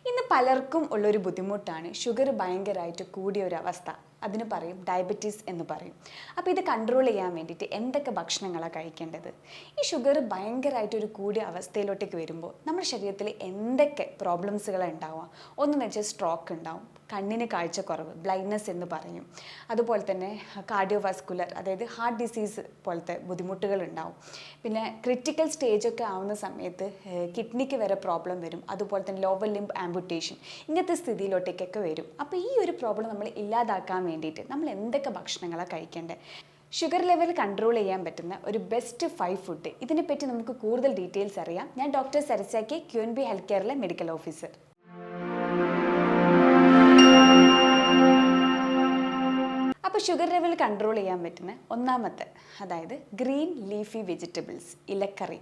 ഇന്ന് പലർക്കും ഉള്ളൊരു ബുദ്ധിമുട്ടാണ് ഷുഗർ ഭയങ്കരമായിട്ട് കൂടിയ ഒരു അവസ്ഥ. അതിന് പറയും ഡയബറ്റീസ് എന്ന് പറയും. അപ്പോൾ ഇത് കൺട്രോൾ ചെയ്യാൻ വേണ്ടിയിട്ട് എന്തൊക്കെ ഭക്ഷണങ്ങളാണ് കഴിക്കേണ്ടത്? ഈ ഷുഗർ ഭയങ്കരമായിട്ടൊരു കൂടിയ അവസ്ഥയിലോട്ടേക്ക് വരുമ്പോൾ നമ്മുടെ ശരീരത്തിൽ എന്തൊക്കെ പ്രോബ്ലംസുകളാണ് ഉണ്ടാവുക? ഒന്നെന്ന് വെച്ചാൽ സ്ട്രോക്ക് ഉണ്ടാവും, കണ്ണിന് കാഴ്ചക്കുറവ്, ബ്ലൈൻഡ്നെസ് എന്ന് പറയും. അതുപോലെ തന്നെ കാർഡിയോവാസ്കുലർ, അതായത് ഹാർട്ട് ഡിസീസ് പോലത്തെ ബുദ്ധിമുട്ടുകൾ ഉണ്ടാവും. പിന്നെ ക്രിട്ടിക്കൽ സ്റ്റേജൊക്കെ ആവുന്ന സമയത്ത് കിഡ്നിക്ക് വരെ പ്രോബ്ലം വരും. അതുപോലെ തന്നെ ലോവർ ലിംബ് ആംപുട്ടേഷൻ, ഇങ്ങനത്തെ സ്ഥിതിയിലോട്ടേക്കൊക്കെ വരും. അപ്പോൾ ഈ ഒരു പ്രോബ്ലം നമ്മൾ ഇല്ലാതാക്കാൻ വേണ്ടിയിട്ട് നമ്മൾ എന്തൊക്കെ ഭക്ഷണങ്ങളാണ് കഴിക്കേണ്ടത്? ഷുഗർ ലെവൽ കൺട്രോൾ ചെയ്യാൻ പറ്റുന്ന ഒരു ബെസ്റ്റ് 5 ഫുഡ്, ഇതിനെപ്പറ്റി നമുക്ക് കൂടുതൽ ഡീറ്റെയിൽസ് അറിയാം. ഞാൻ ഡോക്ടർ സരസാക്കി, QNB ഹെൽത്ത് കെയറിലെ മെഡിക്കൽ ഓഫീസർ. അപ്പോൾ ഷുഗർ ലെവൽ കൺട്രോൾ ചെയ്യാൻ പറ്റുന്ന ഒന്നാമത്തെ, അതായത് ഗ്രീൻ ലീഫി വെജിറ്റബിൾസ്, ഇലക്കറി.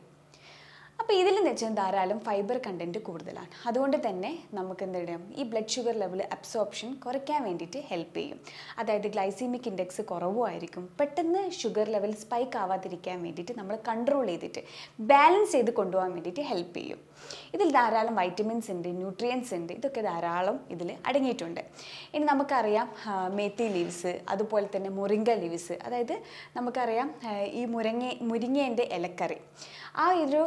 അപ്പോൾ ഇതിലെന്ന് വെച്ചാൽ ധാരാളം ഫൈബർ കണ്ടൻറ്റ് കൂടുതലാണ്. അതുകൊണ്ട് തന്നെ നമുക്ക് എന്ത് ചെയ്യണം, ഈ ബ്ലഡ് ഷുഗർ ലെവൽ അബ്സോർപ്ഷൻ കുറയ്ക്കാൻ വേണ്ടിയിട്ട് ഹെൽപ്പ് ചെയ്യും. അതായത് ഗ്ലൈസീമിക് ഇൻഡെക്സ് കുറവുമായിരിക്കും. പെട്ടെന്ന് ഷുഗർ ലെവൽ സ്പൈക്ക് ആവാതിരിക്കാൻ വേണ്ടിയിട്ട് നമ്മൾ കൺട്രോൾ ചെയ്തിട്ട് ബാലൻസ് ചെയ്ത് കൊണ്ടുപോകാൻ വേണ്ടിയിട്ട് ഹെൽപ്പ് ചെയ്യും. ഇതിൽ ധാരാളം വൈറ്റമിൻസ് ഉണ്ട്, ന്യൂട്രിയൻസ് ഉണ്ട്, ഇതൊക്കെ ധാരാളം ഇതിൽ അടങ്ങിയിട്ടുണ്ട്. ഇനി നമുക്കറിയാം മേത്തി ലീവ്സ്, അതുപോലെ തന്നെ മുരിങ്ങ ലീവ്സ്, അതായത് നമുക്കറിയാം ഈ മുരിങ്ങേൻ്റെ ഇലക്കറി. ആ ഒരു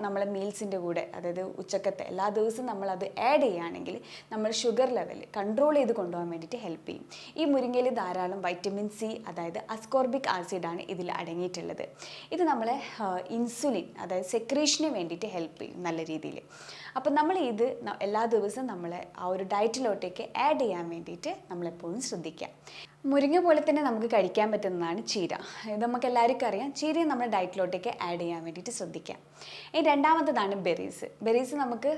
നമ്മളെ മീൽസിൻ്റെ കൂടെ, അതായത് ഉച്ചക്കത്തെ എല്ലാ ദിവസവും നമ്മളത് ആഡ് ചെയ്യുകയാണെങ്കിൽ നമ്മൾ ഷുഗർ ലെവൽ കൺട്രോൾ ചെയ്ത് കൊണ്ടുപോകാൻ വേണ്ടിയിട്ട് ഹെൽപ്പ് ചെയ്യും. ഈ മുരിങ്ങയിൽ ധാരാളം വൈറ്റമിൻ സി, അതായത് അസ്കോർബിക് ആസിഡാണ് ഇതിൽ അടങ്ങിയിട്ടുള്ളത്. ഇത് നമ്മളെ ഇൻസുലിൻ, അതായത് സെക്രീഷന് വേണ്ടിയിട്ട് ഹെൽപ്പ് ചെയ്യും നല്ല രീതിയിൽ. അപ്പം നമ്മൾ ഇത് എല്ലാ ദിവസവും നമ്മളെ ആ ഒരു ഡയറ്റിലോട്ടേക്ക് ആഡ് ചെയ്യാൻ വേണ്ടിയിട്ട് നമ്മളെപ്പോഴും ശ്രദ്ധിക്കുക. മുരിങ്ങ പോലെ തന്നെ നമുക്ക് കഴിക്കാൻ പറ്റുന്നതാണ് ചീര. ഇത് നമുക്ക് എല്ലാവർക്കും അറിയാം. ചീരയും നമ്മുടെ ഡയറ്റിലോട്ടേക്ക് ആഡ് ചെയ്യാൻ വേണ്ടിയിട്ട് ശ്രദ്ധിക്കാം. ഇനി രണ്ടാമത്തതാണ് ബെറീസ്. ബെറീസ് നമുക്ക്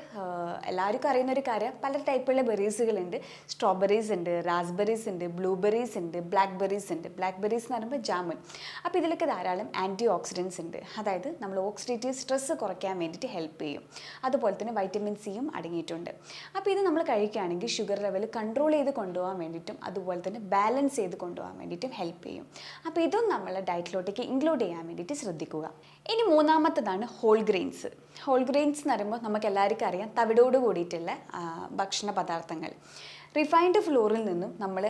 എല്ലാവർക്കും അറിയുന്നൊരു കാര്യം, പല ടൈപ്പുള്ള ബെറീസുകളുണ്ട്. സ്ട്രോബെറീസ് ഉണ്ട്, റാസ്ബെറീസ് ഉണ്ട്, ബ്ലൂബെറീസ് ഉണ്ട്, ബ്ലാക്ക് ബെറീസ് ഉണ്ട്. ബ്ലാക്ക് ബെറീസ് എന്ന് പറയുമ്പോൾ ജാമുൻ. അപ്പോൾ ഇതിലൊക്കെ ധാരാളം ആൻറ്റി ഓക്സിഡൻസ് ഉണ്ട്. അതായത് നമ്മൾ ഓക്സിഡേറ്റീവ് സ്ട്രെസ് കുറയ്ക്കാൻ വേണ്ടിയിട്ട് ഹെൽപ്പ് ചെയ്യും. അതുപോലെ തന്നെ വൈറ്റമിൻ സിയും അടങ്ങിയിട്ടുണ്ട്. അപ്പോൾ ഇത് നമ്മൾ കഴിക്കുകയാണെങ്കിൽ ഷുഗർ ലെവൽ കൺട്രോൾ ചെയ്ത് കൊണ്ടുപോകാൻ വേണ്ടിയിട്ടും അതുപോലെ തന്നെ ബാലൻസ് ചെയ്ത് കൊണ്ടുപോകാൻ വേണ്ടിയിട്ടും ഹെൽപ്പ് ചെയ്യും. അപ്പോൾ ഇതും നമ്മളെ ഡയറ്റിലോട്ടേക്ക് ഇൻക്ലൂഡ് ചെയ്യാൻ വേണ്ടിയിട്ട് ശ്രദ്ധിക്കുക. ഇനി മൂന്നാമത്തതാണ് ഹോൾ ഗ്രെയിൻസ്. ഹോൾ ഗ്രെയിൻസ് എന്ന് പറയുമ്പോൾ നമുക്ക് എല്ലാവർക്കും അറിയാം, തവിടോട് കൂടിയിട്ടുള്ള ഭക്ഷണ പദാർത്ഥങ്ങൾ. റിഫൈൻഡ് ഫ്ലോറിൽ നിന്നും നമ്മൾ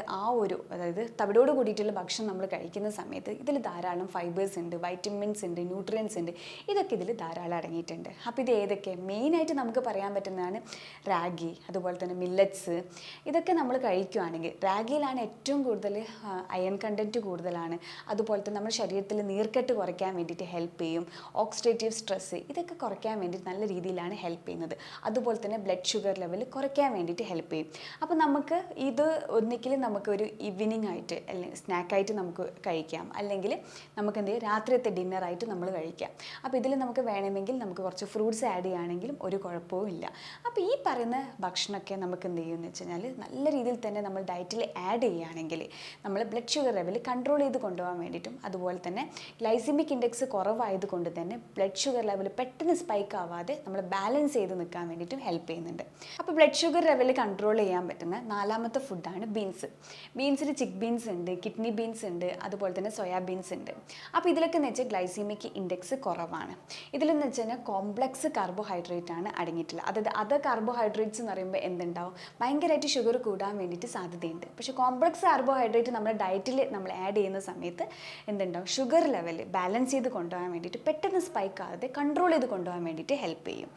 അതായത് തവിടോട് കൂടിയിട്ടുള്ള ഭക്ഷണം നമ്മൾ കഴിക്കുന്ന സമയത്ത് ഇതിൽ ധാരാളം ഫൈബേഴ്സ് ഉണ്ട്, വൈറ്റമിൻസ് ഉണ്ട്, ന്യൂട്രിയൻസ് ഉണ്ട്. ഇതൊക്കെ ഇതിൽ ധാരാളം അടങ്ങിയിട്ടുണ്ട്. അപ്പോൾ ഇത് ഏതൊക്കെ മെയിനായിട്ട് നമുക്ക് പറയാൻ പറ്റുന്നതാണ് റാഗി, അതുപോലെ തന്നെ മില്ലറ്റ്സ്. ഇതൊക്കെ നമ്മൾ കഴിക്കുകയാണെങ്കിൽ, റാഗിയിലാണ് ഏറ്റവും കൂടുതൽ അയൺ കണ്ടൻറ്റ് കൂടുതലാണ്. അതുപോലെ തന്നെ നമ്മുടെ ശരീരത്തിൽ നീർക്കെട്ട് കുറയ്ക്കാൻ വേണ്ടിയിട്ട് ഹെൽപ്പ് ചെയ്യും. ഓക്സിഡേറ്റീവ് സ്ട്രെസ് ഇതൊക്കെ കുറയ്ക്കാൻ വേണ്ടിയിട്ട് നല്ല രീതിയിലാണ് ഹെൽപ്പ് ചെയ്യുന്നത്. അതുപോലെ തന്നെ ബ്ലഡ് ഷുഗർ ലെവൽ കുറയ്ക്കാൻ വേണ്ടിയിട്ട് ഹെൽപ്പ് ചെയ്യും. അപ്പോൾ നമുക്ക് ഇത് ഒന്നിക്കലും നമുക്കൊരു ഈവനിങ് ആയിട്ട് അല്ലെങ്കിൽ സ്നാക്കായിട്ട് നമുക്ക് കഴിക്കാം, അല്ലെങ്കിൽ നമുക്ക് എന്ത് ചെയ്യും, രാത്രിയത്തെ ഡിന്നറായിട്ട് നമ്മൾ കഴിക്കാം. അപ്പോൾ ഇതിൽ നമുക്ക് വേണമെങ്കിൽ നമുക്ക് കുറച്ച് ഫ്രൂട്ട്സ് ആഡ് ചെയ്യുകയാണെങ്കിലും ഒരു കുഴപ്പവും ഇല്ല. അപ്പോൾ ഈ പറയുന്ന ഭക്ഷണമൊക്കെ നമുക്ക് എന്ത് ചെയ്യുമെന്ന് വെച്ച് കഴിഞ്ഞാൽ നല്ല രീതിയിൽ തന്നെ നമ്മൾ ഡയറ്റിൽ ആഡ് ചെയ്യുകയാണെങ്കിൽ നമ്മൾ ബ്ലഡ് ഷുഗർ ലെവൽ കൺട്രോൾ ചെയ്ത് കൊണ്ടുപോകാൻ വേണ്ടിയിട്ടും അതുപോലെ തന്നെ ഗ്ലൈസിമിക് ഇൻഡെക്സ് കുറവായതുകൊണ്ട് തന്നെ ബ്ലഡ് ഷുഗർ ലെവൽ പെട്ടെന്ന് സ്പൈക്ക് ആവാതെ നമ്മൾ ബാലൻസ് ചെയ്ത് നിൽക്കാൻ വേണ്ടിയിട്ടും ഹെൽപ്പ് ചെയ്യുന്നുണ്ട്. അപ്പോൾ ബ്ലഡ് ഷുഗർ ലെവൽ കൺട്രോൾ ചെയ്യാൻ പറ്റുന്ന നാലാമത്തെ ഫുഡാണ് ബീൻസ്. ബീൻസിൽ ചിക്ക് ബീൻസ് ഉണ്ട്, കിഡ്നി ബീൻസ് ഉണ്ട്, അതുപോലെ തന്നെ സോയാബീൻസ് ഉണ്ട്. അപ്പോൾ ഇതിലൊക്കെ എന്ന് വെച്ചാൽ ഗ്ലൈസീമിക് ഇൻഡെക്സ് കുറവാണ്. ഇതിലെന്ന് വെച്ച് കഴിഞ്ഞാൽ കോംപ്ലക്സ് കാർബോഹൈഡ്രേറ്റ് ആണ് അടങ്ങിയിട്ടുള്ളത്. അതായത് അതർ കാർബോഹൈഡ്രേറ്റ്സ് എന്ന് പറയുമ്പോൾ എന്തുണ്ടാവും, ഭയങ്കരമായിട്ട് ഷുഗർ കൂടാൻ വേണ്ടിയിട്ട് സാധ്യതയുണ്ട്. പക്ഷേ കോംപ്ലക്സ് കാർബോഹൈഡ്രേറ്റ് നമ്മുടെ ഡയറ്റിൽ നമ്മൾ ആഡ് ചെയ്യുന്ന സമയത്ത് എന്തുണ്ടാവും, ഷുഗർ ലെവൽ ബാലൻസ് ചെയ്ത് കൊണ്ടുപോകാൻ വേണ്ടിയിട്ട് പെട്ടെന്ന് സ്പൈക്ക് ആകാതെ കൺട്രോൾ ചെയ്ത് കൊണ്ടുപോകാൻ വേണ്ടിയിട്ട് ഹെൽപ്പ് ചെയ്യും.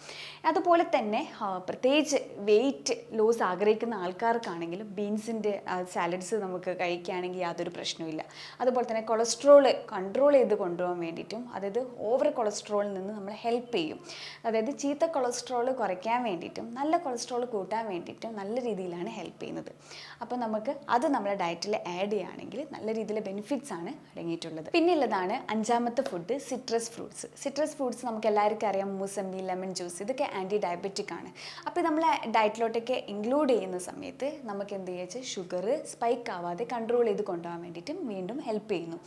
അതുപോലെ തന്നെ പ്രത്യേകിച്ച് വെയിറ്റ് ലോസ് ആഗ്രഹിക്കുന്ന ആൾക്കാർക്കാണെങ്കിലും ബീൻസിൻ്റെ സാലഡ്സ് നമുക്ക് കഴിക്കുകയാണെങ്കിൽ യാതൊരു പ്രശ്നവുമില്ല. അതുപോലെ തന്നെ കൊളസ്ട്രോൾ കൺട്രോൾ ചെയ്ത് കൊണ്ടുപോകാൻ വേണ്ടിയിട്ടും, അതായത് ഓവർ കൊളസ്ട്രോളിൽ നിന്ന് നമ്മളെ ഹെൽപ്പ് ചെയ്യും. അതായത് ചീത്ത കൊളസ്ട്രോൾ കുറയ്ക്കാൻ വേണ്ടിയിട്ടും നല്ല കൊളസ്ട്രോൾ കൂട്ടാൻ വേണ്ടിയിട്ടും നല്ല രീതിയിലാണ് ഹെൽപ്പ് ചെയ്യുന്നത്. അപ്പോൾ നമുക്ക് അത് നമ്മുടെ ഡയറ്റിൽ ആഡ് ചെയ്യുകയാണെങ്കിൽ നല്ല രീതിയിൽ ബെനിഫിറ്റ്സ് ആണ് അടങ്ങിയിട്ടുള്ളത്. പിന്നെയുള്ളതാണ് അഞ്ചാമത്തെ food, citrus fruits. Citrus fruits നമുക്ക് എല്ലാവർക്കും അറിയാം, മൂസമ്പി, ലെമൺ ജ്യൂസ്, ഇതൊക്കെ ആൻറ്റി ഡയബറ്റിക് ആണ്. അപ്പോൾ നമ്മൾ ഡയറ്റിലോട്ടൊക്കെ ഇൻക്ലൂഡ് ചെയ്യുന്ന സമയത്ത് നമുക്ക് എന്ത് ചെയ്യുക, ഷുഗർ സ്പൈക്ക് ആവാതെ കൺട്രോൾ ചെയ്ത് കൊണ്ടുപോകാൻ വേണ്ടിയിട്ടും വീണ്ടും ഹെൽപ്പ് ചെയ്യുന്നു.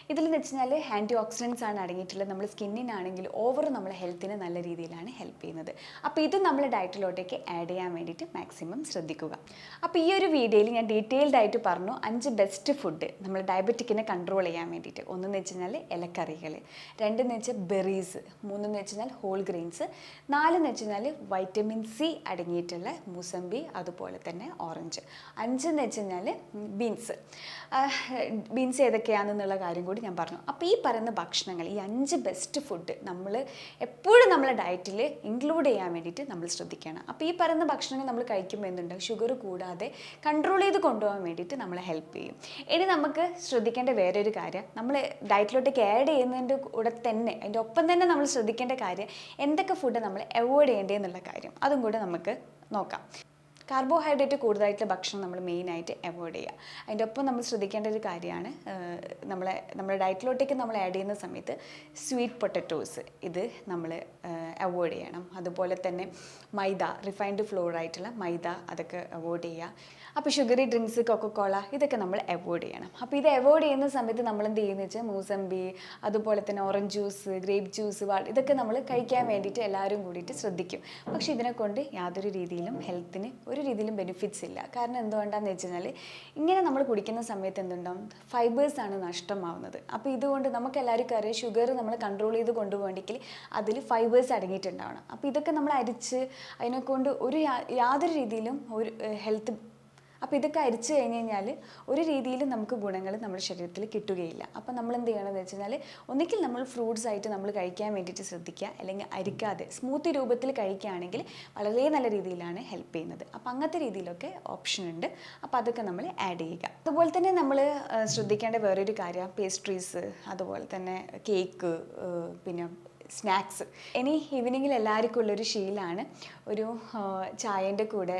ഇതിലെന്ന് വെച്ച് കഴിഞ്ഞാൽ ആൻറ്റി ഓക്സിഡൻസ് ആണ് അടങ്ങിയിട്ടുള്ളത്. നമ്മൾ സ്കിന്നിനാണെങ്കിൽ ഓവർ നമ്മളെ ഹെൽത്തിന് നല്ല രീതിയിലാണ് ഹെൽപ്പ് ചെയ്യുന്നത്. അപ്പോൾ ഇത് നമ്മൾ ഡയറ്റിലോട്ടേക്ക് ആഡ് ചെയ്യാൻ വേണ്ടിയിട്ട് മാക്സിമം ശ്രദ്ധിക്കുക. അപ്പോൾ ഈ ഒരു വീഡിയോയിൽ ഞാൻ ഡീറ്റെയിൽഡ് ആയിട്ട് പറഞ്ഞു 5 ബെസ്റ്റ് ഫുഡ് നമ്മൾ ഡയബറ്റിക്കിനെ കൺട്രോൾ ചെയ്യാൻ വേണ്ടിയിട്ട്. ഒന്നെന്ന് വെച്ച് കഴിഞ്ഞാൽ ഇലക്കറികൾ, രണ്ടെന്ന് വെച്ചാൽ ബെറീസ്, മൂന്നെന്ന് വെച്ച് കഴിഞ്ഞാൽ ഹോൾ ഗ്രെയിൻസ്, നാലെന്ന് വെച്ച് കഴിഞ്ഞാൽ വൈറ്റമിൻ സി അടങ്ങിയിട്ടുള്ള മുസമ്പി അതുപോലെ തന്നെ ഓറഞ്ച്, അഞ്ചെന്ന് വെച്ച് കഴിഞ്ഞാൽ ബീൻസ് ഏതൊക്കെയാണെന്നുള്ള കാര്യം കൂടി ഞാൻ പറഞ്ഞു. അപ്പോൾ ഈ പറയുന്ന ഭക്ഷണങ്ങൾ, ഈ 5 ബെസ്റ്റ് ഫുഡ് നമ്മൾ എപ്പോഴും നമ്മളെ ഡയറ്റിൽ ഇൻക്ലൂഡ് ചെയ്യാൻ വേണ്ടിയിട്ട് നമ്മൾ ശ്രദ്ധിക്കണം. അപ്പോൾ ഈ പറയുന്ന ഭക്ഷണങ്ങൾ നമ്മൾ കഴിക്കുമ്പോൾ എന്തുണ്ട്, ഷുഗർ കൂടാതെ കൺട്രോൾ ചെയ്ത് കൊണ്ടുപോകാൻ വേണ്ടിയിട്ട് നമ്മളെ ഹെൽപ്പ് ചെയ്യും. ഇനി നമുക്ക് ശ്രദ്ധിക്കേണ്ട വേറൊരു കാര്യം, നമ്മൾ ഡയറ്റിലോട്ടേക്ക് ആഡ് ചെയ്യുന്നതിൻ്റെ കൂടെ തന്നെ അതിൻ്റെ ഒപ്പം തന്നെ നമ്മൾ ശ്രദ്ധിക്കേണ്ട കാര്യം എന്തൊക്കെ ഫുഡ് നമ്മൾ അവോയ്ഡ് ചെയ്യേണ്ടതെന്നുള്ള കാര്യം, അതും കൂടെ നമുക്ക് നോക്കാം. കാർബോഹൈഡ്രേറ്റ് കൂടുതലായിട്ടുള്ള ഭക്ഷണം നമ്മൾ മെയിനായിട്ട് അവോയ്ഡ് ചെയ്യുക. അതിൻ്റെ ഒപ്പം നമ്മൾ ശ്രദ്ധിക്കേണ്ട ഒരു കാര്യമാണ്, നമ്മുടെ ഡയറ്റിലോട്ടേക്ക് നമ്മൾ ആഡ് ചെയ്യുന്ന സമയത്ത് സ്വീറ്റ് പൊട്ടറ്റോസ് ഇത് നമ്മൾ അവോയ്ഡ് ചെയ്യണം. അതുപോലെ തന്നെ മൈദ, റിഫൈൻഡ് ഫ്ലോർ ആയിട്ടുള്ള മൈദ അതൊക്കെ അവോയ്ഡ് ചെയ്യുക. അപ്പോൾ ഷുഗറി ഡ്രിങ്ക്സ്, കൊക്കക്കോള ഇതൊക്കെ നമ്മൾ അവോയ്ഡ് ചെയ്യണം. അപ്പോൾ ഇത് അവോയ്ഡ് ചെയ്യുന്ന സമയത്ത് നമ്മൾ എന്ത് ചെയ്യുന്നത് വെച്ചാൽ മൂസമ്പി, അതുപോലെ തന്നെ ഓറഞ്ച് ജ്യൂസ്, ഗ്രേപ്പ് ജ്യൂസ്, ഇതൊക്കെ നമ്മൾ കഴിക്കാൻ വേണ്ടിയിട്ട് എല്ലാവരും കൂടിയിട്ട് ശ്രദ്ധിക്കും. പക്ഷേ ഇതിനെ കൊണ്ട് യാതൊരു രീതിയിലും ഹെൽത്തിന് ഒരു രീതിയിലും ബെനിഫിറ്റ്സ് ഇല്ല. കാരണം എന്തുകൊണ്ടാണെന്ന് വെച്ച് കഴിഞ്ഞാൽ ഇങ്ങനെ നമ്മൾ കുടിക്കുന്ന സമയത്ത് എന്തുണ്ടാവും, ഫൈബേഴ്സാണ് നഷ്ടമാവുന്നത്. അപ്പോൾ ഇതുകൊണ്ട് നമുക്ക് എല്ലാവർക്കും അറിയാം ഷുഗർ നമ്മൾ കൺട്രോൾ ചെയ്ത് കൊണ്ടുപോകണമെങ്കിൽ അതിൽ ഫൈബേഴ്സ് അടങ്ങിയിട്ടുണ്ടാവണം. അപ്പോൾ ഇതൊക്കെ നമ്മൾ അരിച്ച് അതിനെക്കൊണ്ട് യാതൊരു രീതിയിലും ഒരു ഹെൽത്ത്, അപ്പോൾ ഇതൊക്കെ അരിച്ച് കഴിഞ്ഞ് കഴിഞ്ഞാൽ ഒരു രീതിയിലും നമുക്ക് ഗുണങ്ങൾ നമ്മുടെ ശരീരത്തിൽ കിട്ടുകയില്ല. അപ്പോൾ നമ്മൾ എന്ത് ചെയ്യണമെന്ന് വെച്ച് കഴിഞ്ഞാൽ ഒന്നുകിൽ നമ്മൾ ഫ്രൂട്ട്സ് ആയിട്ട് നമ്മൾ കഴിക്കാൻ വേണ്ടിയിട്ട് ശ്രദ്ധിക്കുക, അല്ലെങ്കിൽ അരിക്കാതെ സ്മൂത്തി രൂപത്തിൽ കഴിക്കുകയാണെങ്കിൽ വളരെ നല്ല രീതിയിലാണ് ഹെൽപ്പ് ചെയ്യുന്നത്. അപ്പോൾ അങ്ങനത്തെ രീതിയിലൊക്കെ ഓപ്ഷൻ ഉണ്ട്. അപ്പോൾ അതൊക്കെ നമ്മൾ ആഡ് ചെയ്യുക. അതുപോലെ തന്നെ നമ്മൾ ശ്രദ്ധിക്കേണ്ട വേറൊരു കാര്യം പേസ്ട്രീസ്, അതുപോലെ തന്നെ കേക്ക്, പിന്നെ സ്നാക്സ്. ഇനി ഈവനിങ്ങിൽ എല്ലാവർക്കും ഉള്ളൊരു ശീലമാണ് ഒരു ചായേൻ്റെ കൂടെ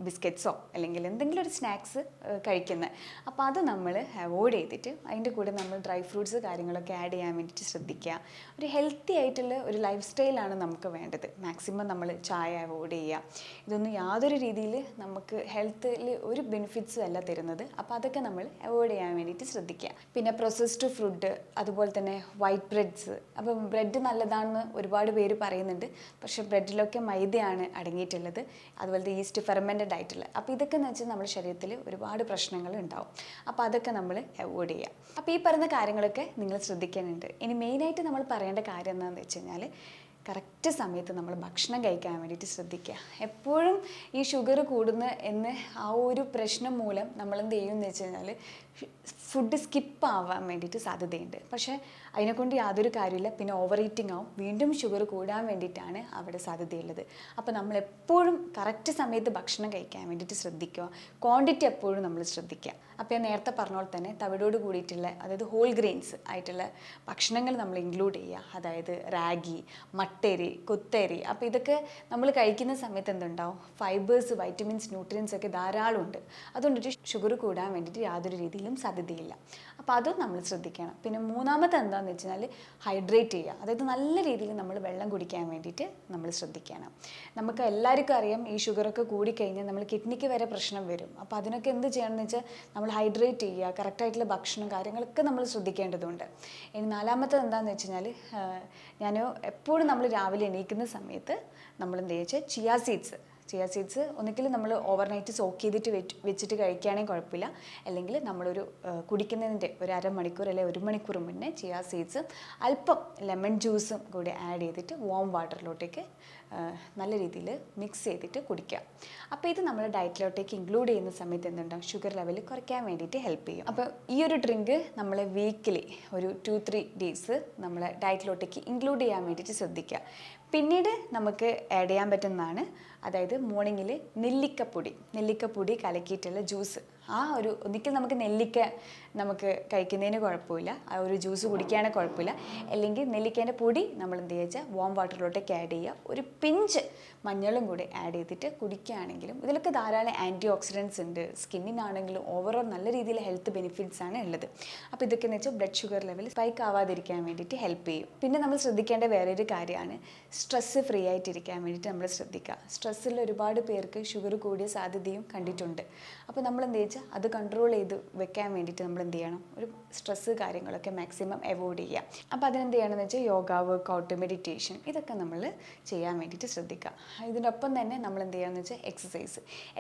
ബിസ്ക്കറ്റ്സോ അല്ലെങ്കിൽ എന്തെങ്കിലും ഒരു സ്നാക്സ് കഴിക്കുന്നത്. അപ്പോൾ അത് നമ്മൾ അവോയ്ഡ് ചെയ്തിട്ട് അതിൻ്റെ കൂടെ നമ്മൾ ഡ്രൈ ഫ്രൂട്ട്സ് കാര്യങ്ങളൊക്കെ ആഡ് ചെയ്യാൻ വേണ്ടിയിട്ട് ശ്രദ്ധിക്കുക. ഒരു ഹെൽത്തി ആയിട്ടുള്ള ഒരു ലൈഫ് സ്റ്റൈലാണ് നമുക്ക് വേണ്ടത്. മാക്സിമം നമ്മൾ ചായ അവോയ്ഡ് ചെയ്യുക. ഇതൊന്നും യാതൊരു രീതിയിൽ നമുക്ക് ഹെൽത്തിൽ ഒരു ബെനിഫിറ്റ്സും അല്ല തരുന്നത്. അപ്പോൾ അതൊക്കെ നമ്മൾ അവോയ്ഡ് ചെയ്യാൻ വേണ്ടിയിട്ട് ശ്രദ്ധിക്കുക. പിന്നെ പ്രോസസ്ഡ് ഫുഡ്, അതുപോലെ തന്നെ വൈറ്റ് ബ്രെഡ്സ്. അപ്പോൾ ബ്രെഡ് നല്ലതാണെന്ന് ഒരുപാട് പേര് പറയുന്നുണ്ട്, പക്ഷേ ബ്രെഡിലൊക്കെ മൈദയാണ് അടങ്ങിയിട്ടുള്ളത്, അതുപോലത്തെ ഈസ്റ്റ് ഫെർമെൻറ്റഡ് ആയിട്ടുള്ള. അപ്പോൾ ഇതൊക്കെ എന്ന് വെച്ചാൽ നമ്മുടെ ശരീരത്തിൽ ഒരുപാട് പ്രശ്നങ്ങൾ ഉണ്ടാവും. അപ്പോൾ അതൊക്കെ നമ്മൾ അവോയ്ഡ് ചെയ്യുക. അപ്പോൾ ഈ പറയുന്ന കാര്യങ്ങളൊക്കെ നിങ്ങൾ ശ്രദ്ധിക്കാനുണ്ട്. ഇനി മെയിനായിട്ട് നമ്മൾ പറയേണ്ട കാര്യം എന്താണെന്ന് വെച്ച് കഴിഞ്ഞാൽ കറക്റ്റ് സമയത്ത് നമ്മൾ ഭക്ഷണം കഴിക്കാൻ വേണ്ടിയിട്ട് ശ്രദ്ധിക്കുക. എപ്പോഴും ഈ ഷുഗർ കൂടുന്ന എന്ന് ആ ഒരു പ്രശ്നം മൂലം നമ്മൾ എന്ത് ചെയ്യുമെന്ന് വെച്ച് കഴിഞ്ഞാൽ ഫുഡ് സ്കിപ്പ് ആവാൻ വേണ്ടിയിട്ട് സാധ്യതയുണ്ട്. പക്ഷേ അതിനെക്കൊണ്ട് യാതൊരു കാര്യമില്ല. പിന്നെ ഓവർ ഈറ്റിംഗ് ആവും, വീണ്ടും ഷുഗർ കൂടാൻ വേണ്ടിയിട്ടാണ് അവിടെ സാധ്യതയുള്ളത്. അപ്പോൾ നമ്മൾ എപ്പോഴും കറക്റ്റ് സമയത്ത് ഭക്ഷണം കഴിക്കാൻ വേണ്ടിയിട്ട് ശ്രദ്ധിക്കുക. ക്വാണ്ടിറ്റി എപ്പോഴും നമ്മൾ ശ്രദ്ധിക്കുക. അപ്പോൾ ഞാൻ നേരത്തെ പറഞ്ഞ പോലെ തന്നെ തവിടോട് കൂടിയിട്ടുള്ള, അതായത് ഹോൾ ഗ്രെയിൻസ് ആയിട്ടുള്ള ഭക്ഷണങ്ങൾ നമ്മൾ ഇൻക്ലൂഡ് ചെയ്യുക. അതായത് റാഗി, മട്ടരി, കുത്തരി. അപ്പോൾ ഇതൊക്കെ നമ്മൾ കഴിക്കുന്ന സമയത്ത് എന്തുണ്ടാവും, ഫൈബേഴ്സ്, വൈറ്റമിൻസ്, ന്യൂട്രിയൻസ് ഒക്കെ ധാരാളം ഉണ്ട്. അതുകൊണ്ടിട്ട് ഷുഗർ കൂടാൻ വേണ്ടിയിട്ട് യാതൊരു രീതിയിലും സാധ്യതയില്ല. അപ്പോൾ അതും നമ്മൾ ശ്രദ്ധിക്കണം. പിന്നെ മൂന്നാമത്തെ എന്താണെന്ന് വെച്ച് കഴിഞ്ഞാൽ ഹൈഡ്രേറ്റ് ചെയ്യുക. അതായത് നല്ല രീതിയിൽ നമ്മൾ വെള്ളം കുടിക്കാൻ വേണ്ടിയിട്ട് നമ്മൾ ശ്രദ്ധിക്കണം. നമുക്ക് എല്ലാവർക്കും അറിയാം ഈ ഷുഗറൊക്കെ കൂടിക്കഴിഞ്ഞാൽ നമ്മൾ കിഡ്നിക്ക് വരെ പ്രശ്നം വരും. അപ്പോൾ അതിനൊക്കെ എന്ത് ചെയ്യണമെന്ന് വെച്ചാൽ നമ്മൾ ഹൈഡ്രേറ്റ് ചെയ്യുക, കറക്റ്റായിട്ടുള്ള ഭക്ഷണം കാര്യങ്ങളൊക്കെ നമ്മൾ ശ്രദ്ധിക്കേണ്ടതുണ്ട്. ഇനി നാലാമത്തത് എന്താണെന്ന് വെച്ച് കഴിഞ്ഞാൽ ഞാൻ എപ്പോഴും നമ്മൾ രാവിലെ എണീക്കുന്ന സമയത്ത് നമ്മൾ എന്താ വെച്ചാൽ ചിയ സീഡ്സ് ഒന്നുകിൽ നമ്മൾ ഓവർനൈറ്റ് സോക്ക് ചെയ്തിട്ട് വെച്ചിട്ട് കഴിക്കുകയാണെങ്കിൽ കുഴപ്പമില്ല, അല്ലെങ്കിൽ നമ്മളൊരു കുടിക്കുന്നതിൻ്റെ ഒരു അരമണിക്കൂർ അല്ലെങ്കിൽ 1 മണിക്കൂർ മുന്നേ ചിയ സീഡ്സും അല്പം ലെമൺ ജ്യൂസും കൂടി ആഡ് ചെയ്തിട്ട് വാം വാട്ടറിലോട്ടേക്ക് നല്ല രീതിയിൽ മിക്സ് ചെയ്തിട്ട് കുടിക്കുക. അപ്പോൾ ഇത് നമ്മുടെ ഡയറ്റിലോട്ടേക്ക് ഇൻക്ലൂഡ് ചെയ്യുന്ന സമയത്ത് എന്തുണ്ടാവും, ഷുഗർ ലെവൽ കുറയ്ക്കാൻ വേണ്ടിയിട്ട് ഹെൽപ്പ് ചെയ്യും. അപ്പോൾ ഈ ഒരു ഡ്രിങ്ക് നമ്മൾ വീക്കിലി ഒരു 2-3 ഡേയ്സ് നമ്മളെ ഡയറ്റിലോട്ടേക്ക് ഇൻക്ലൂഡ് ചെയ്യാൻ വേണ്ടിയിട്ട് ശ്രദ്ധിക്കുക. പിന്നീട് നമുക്ക് ആഡ് ചെയ്യാൻ പറ്റുന്നതാണ്, അതായത് മോർണിംഗിൽ നെല്ലിക്കപ്പൊടി കലക്കിയിട്ടുള്ള ജ്യൂസ്. ഒന്നിക്കൽ നമുക്ക് നെല്ലിക്ക നമുക്ക് കഴിക്കുന്നതിന് കുഴപ്പമില്ല, ആ ഒരു ജ്യൂസ് കുടിക്കുകയാണെങ്കിൽ കുഴപ്പമില്ല. അല്ലെങ്കിൽ നെല്ലിക്കേൻ്റെ പൊടി നമ്മൾ എന്ത് വെച്ചാൽ വാം വാട്ടറിലോട്ടേക്ക് ആഡ് ചെയ്യുക. ഒരു പിഞ്ച് മഞ്ഞളും കൂടി ആഡ് ചെയ്തിട്ട് കുടിക്കുകയാണെങ്കിലും ഇതിലൊക്കെ ധാരാളം ആൻറ്റി ഓക്സിഡൻസ് ഉണ്ട്. സ്കിന്നിനാണെങ്കിലും ഓവറോൾ നല്ല രീതിയിൽ ഹെൽത്ത് ബെനിഫിറ്റ്സ് ആണ് ഉള്ളത്. അപ്പോൾ ഇതൊക്കെ എന്ന് വെച്ചാൽ ബ്ലഡ് ഷുഗർ ലെവൽ സ്പൈക്ക് ആവാതിരിക്കാൻ വേണ്ടിയിട്ട് ഹെൽപ്പ് ചെയ്യും. പിന്നെ നമ്മൾ ശ്രദ്ധിക്കേണ്ട വേറൊരു കാര്യമാണ് സ്ട്രെസ്സ് ഫ്രീ ആയിട്ടിരിക്കാൻ വേണ്ടിയിട്ട് നമ്മൾ ശ്രദ്ധിക്കുക. സ്ട്രെസ്സിൽ ഒരുപാട് പേർക്ക് ഷുഗർ കൂടിയ സാധ്യതയും കണ്ടിട്ടുണ്ട്. അപ്പോൾ നമ്മൾ എന്ത് വെച്ചാൽ വെച്ചാൽ അത് കൺട്രോൾ ചെയ്ത് വെക്കാൻ വേണ്ടിയിട്ട് നമ്മൾ എന്ത് ചെയ്യണം, ഒരു സ്ട്രെസ്സ് കാര്യങ്ങളൊക്കെ മാക്സിമം അവോയ്ഡ് ചെയ്യുക. അപ്പോൾ അതിനെന്ത് ചെയ്യണമെന്ന് വെച്ചാൽ യോഗ, വർക്കൗട്ട്, മെഡിറ്റേഷൻ ഇതൊക്കെ നമ്മൾ ചെയ്യാൻ വേണ്ടിയിട്ട് ശ്രദ്ധിക്കുക. ഇതിനൊപ്പം തന്നെ നമ്മൾ എന്ത് ചെയ്യുകയെന്ന് വെച്ചാൽ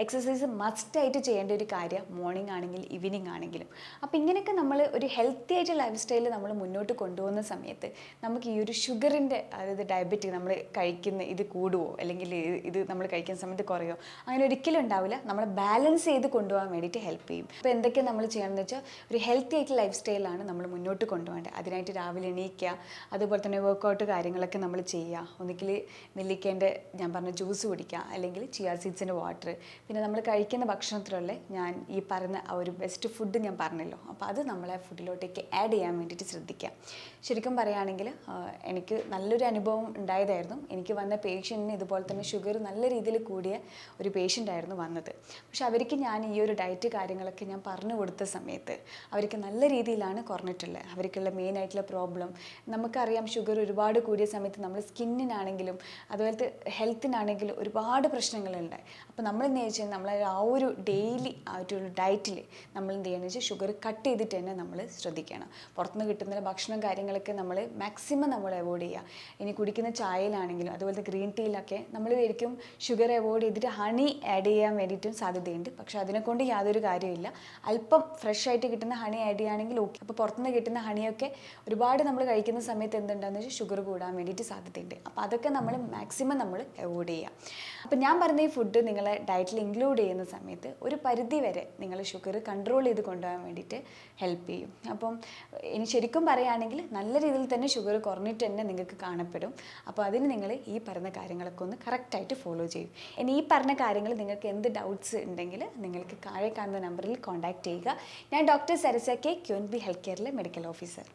എക്സസൈസ് മസ്റ്റായിട്ട് ചെയ്യേണ്ട ഒരു കാര്യം, മോർണിംഗ് ആണെങ്കിൽ ഈവനിങ് ആണെങ്കിലും. അപ്പോൾ ഇങ്ങനെയൊക്കെ നമ്മൾ ഒരു ഹെൽത്തി ആയിട്ട് ലൈഫ് സ്റ്റൈൽ നമ്മൾ മുന്നോട്ട് കൊണ്ടുപോകുന്ന സമയത്ത് നമുക്ക് ഈ ഒരു ഷുഗറിൻ്റെ, അതായത് ഡയബറ്റിക് നമ്മൾ കഴിക്കുന്ന ഇത് കൂടുമോ അല്ലെങ്കിൽ ഇത് നമ്മൾ കഴിക്കുന്ന സമയത്ത് കുറയോ, അങ്ങനെ ഒരിക്കലും ഉണ്ടാവില്ല. നമ്മൾ ബാലൻസ് ചെയ്ത് കൊണ്ടുപോകാൻ വേണ്ടിയിട്ട് ഹെൽപ്പ് ചെയ്യും. അപ്പോൾ എന്തൊക്കെ നമ്മൾ ചെയ്യണമെന്ന് വെച്ചാൽ ഒരു ഹെൽത്തി ആയിട്ട് ലൈഫ് സ്റ്റൈലാണ് നമ്മൾ മുന്നോട്ട് കൊണ്ടുപോകേണ്ടത്. അതിനായിട്ട് രാവിലെ എണീക്കുക, അതുപോലെ തന്നെ വർക്കൗട്ട് കാര്യങ്ങളൊക്കെ നമ്മൾ ചെയ്യുക. ഒന്നുകിൽ നെല്ലിക്കേൻ്റെ ഞാൻ പറഞ്ഞ ജ്യൂസ് കുടിക്കുക, അല്ലെങ്കിൽ ചിയാ സീഡ്സിൻ്റെ വാട്ടർ. പിന്നെ നമ്മൾ കഴിക്കുന്ന ഭക്ഷണത്തിലുള്ള ഞാൻ ഈ പറഞ്ഞ ആ ഒരു ബെസ്റ്റ് ഫുഡ് ഞാൻ പറഞ്ഞല്ലോ, അപ്പോൾ അത് നമ്മളെ ഫുഡിലോട്ടേക്ക് ആഡ് ചെയ്യാൻ വേണ്ടിയിട്ട് ശ്രദ്ധിക്കുക. ശരിക്കും പറയുകയാണെങ്കിൽ എനിക്ക് നല്ലൊരു അനുഭവം ഉണ്ടായതായിരുന്നു. എനിക്ക് വന്ന പേഷ്യൻറ്റിന് ഇതുപോലെ തന്നെ ഷുഗർ നല്ല രീതിയിൽ കൂടിയ ഒരു പേഷ്യൻ്റ് ആയിരുന്നു വന്നത്. പക്ഷെ അവർക്ക് ഞാൻ ഈ ഒരു ഡയറ്റ് കാര്യങ്ങളൊക്കെ ഞാൻ പറഞ്ഞു കൊടുത്ത സമയത്ത് അവർക്ക് നല്ല രീതിയിലാണ് കുറഞ്ഞിട്ടുള്ളത്. അവർക്കുള്ള മെയിനായിട്ടുള്ള പ്രോബ്ലം നമുക്കറിയാം, ഷുഗർ ഒരുപാട് കൂടിയ സമയത്ത് നമ്മൾ സ്കിന്നിനാണെങ്കിലും അതുപോലത്തെ ഹെൽത്തിനാണെങ്കിലും ഒരുപാട് പ്രശ്നങ്ങളുണ്ട്. അപ്പോൾ നമ്മൾ എന്താ വെച്ചാൽ നമ്മൾ ആ ഒരു ഡെയിലി ആ ഒരു ഡയറ്റിൽ നമ്മൾ എന്ത് ചെയ്യണമെന്ന് വെച്ചാൽ ഷുഗർ കട്ട് ചെയ്തിട്ട് തന്നെ നമ്മൾ ശ്രദ്ധിക്കണം. പുറത്തുനിന്ന് കിട്ടുന്ന ഭക്ഷണം കാര്യങ്ങളൊക്കെ നമ്മൾ മാക്സിമം നമ്മൾ അവോയ്ഡ് ചെയ്യുക. ഇനി കുടിക്കുന്ന ചായയിലാണെങ്കിലും അതുപോലത്തെ ഗ്രീൻ ടീയിലൊക്കെ നമ്മൾ ശരിക്കും ഷുഗർ അവോയ്ഡ് ചെയ്തിട്ട് ഹണി ആഡ് ചെയ്യാൻ വേണ്ടിയിട്ടും സാധ്യതയുണ്ട്. പക്ഷേ അതിനെക്കൊണ്ട് യാതൊരു കാര്യമില്ല. അല്പം ഫ്രഷ് ആയിട്ട് കിട്ടുന്ന ഹണി ആഡ് ചെയ്യുകയാണെങ്കിൽ ഓക്കെ. അപ്പോൾ പുറത്തുനിന്ന് കിട്ടുന്ന ഹണിയൊക്കെ ഒരുപാട് നമ്മൾ കഴിക്കുന്ന സമയത്ത് എന്തുണ്ടാകുന്ന വെച്ചാൽ ഷുഗർ കൂടാൻ വേണ്ടിയിട്ട് സാധ്യതയുണ്ട്. അപ്പോൾ അതൊക്കെ നമ്മൾ മാക്സിമം നമ്മൾ അവോയ്ഡ് ചെയ്യുക. അപ്പോൾ ഞാൻ പറഞ്ഞ ഈ ഫുഡ് നിങ്ങളെ ഡയറ്റിൽ ഇൻക്ലൂഡ് ചെയ്യുന്ന സമയത്ത് ഒരു പരിധി വരെ നിങ്ങൾ ഷുഗർ കൺട്രോൾ ചെയ്ത് കൊണ്ടുപോകാൻ വേണ്ടിയിട്ട് ഹെൽപ്പ് ചെയ്യും. അപ്പം ഇനി ശരിക്കും പറയുകയാണെങ്കിൽ നല്ല രീതിയിൽ തന്നെ ഷുഗർ കുറഞ്ഞിട്ട് തന്നെ നിങ്ങൾക്ക് കാണപ്പെടും. അപ്പോൾ അതിന് നിങ്ങൾ ഈ പറഞ്ഞ കാര്യങ്ങളൊക്കെ ഒന്ന് കറക്റ്റായിട്ട് ഫോളോ ചെയ്യും. ഇനി ഈ പറഞ്ഞ കാര്യങ്ങൾ നിങ്ങൾക്ക് എന്ത് ഡൗട്ട്സ് ഉണ്ടെങ്കിൽ നിങ്ങൾക്ക് താഴെ കാണുന്ന നമ്പറിൽ കോൺടാക്റ്റ് ചെയ്യുക. ഞാൻ doctor Sarasa K, QNB health കെയറിലെ മെഡിക്കൽ ഓഫീസർ.